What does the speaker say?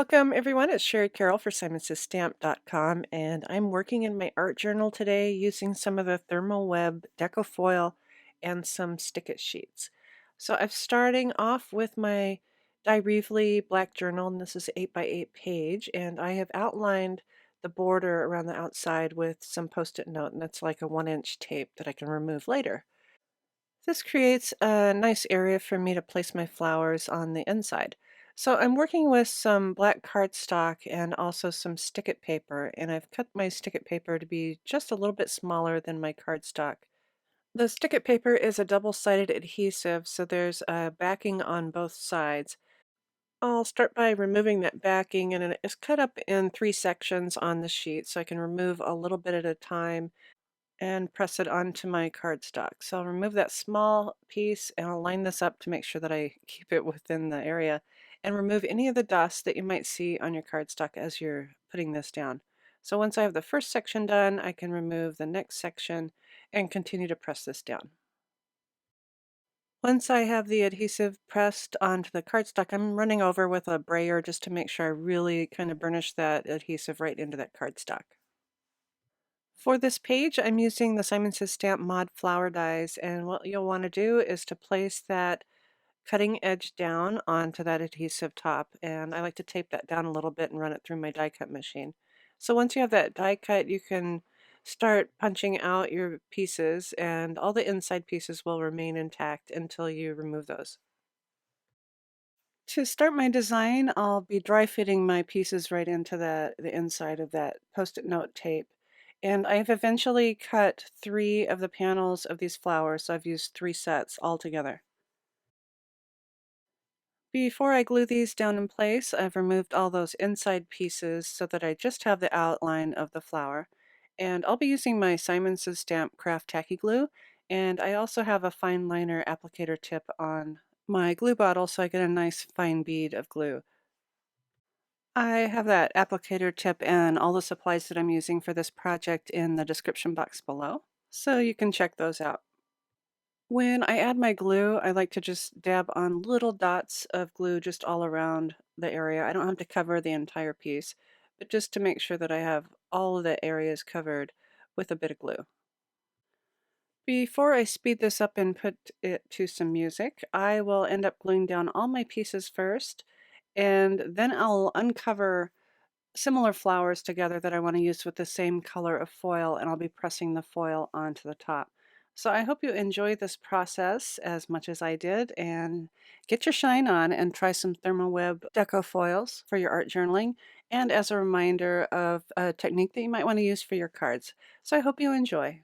Welcome everyone, it's Shari Carroll for SimonsStamp.com, and I'm working in my art journal today using some of the Therm-O-Web Deco foil and some stick-it sheets. So I'm starting off with my Reaveley black journal, and this is 8x8 page, and I have outlined the border around the outside with some post-it note, and that's like a 1-inch tape that I can remove later. This creates a nice area for me to place my flowers on the inside. So I'm working with some black cardstock and also some stick-it paper, and I've cut my stick-it paper to be just a little bit smaller than my cardstock. The stick-it paper is a double-sided adhesive, so there's a backing on both sides. I'll start by removing that backing, and it's cut up in 3 sections on the sheet, so I can remove a little bit at a time and press it onto my cardstock. So I'll remove that small piece and I'll line this up to make sure that I keep it within the area and remove any of the dust that you might see on your cardstock as you're putting this down. So once I have the first section done, I can remove the next section and continue to press this down. Once I have the adhesive pressed onto the cardstock, I'm running over with a brayer just to make sure I really kind of burnish that adhesive right into that cardstock. For this page, I'm using the Simon Says Stamp Mod Flower Dies, and what you'll want to do is to place that cutting edge down onto that adhesive top, and I like to tape that down a little bit and run it through my die cut machine. So once you have that die cut, you can start punching out your pieces, and all the inside pieces will remain intact until you remove those. To start my design, I'll be dry fitting my pieces right into the inside of that post-it note tape. And I've eventually cut 3 of the panels of these flowers, so I've used 3 sets altogether. Before I glue these down in place, I've removed all those inside pieces so that I just have the outline of the flower. And I'll be using my Simon Says Stamp Craft Tacky Glue, and I also have a fine liner applicator tip on my glue bottle so I get a nice fine bead of glue. I have that applicator tip and all the supplies that I'm using for this project in the description box below, so you can check those out. When I add my glue, I like to just dab on little dots of glue just all around the area. I don't have to cover the entire piece, but just to make sure that I have all of the areas covered with a bit of glue. Before I speed this up and put it to some music, I will end up gluing down all my pieces first, and then I'll uncover similar flowers together that I want to use with the same color of foil, and I'll be pressing the foil onto the top. So I hope you enjoy this process as much as I did, and get your shine on and try some Therm-O-Web Deco foils for your art journaling, and as a reminder of a technique that you might want to use for your cards. So I hope you enjoy.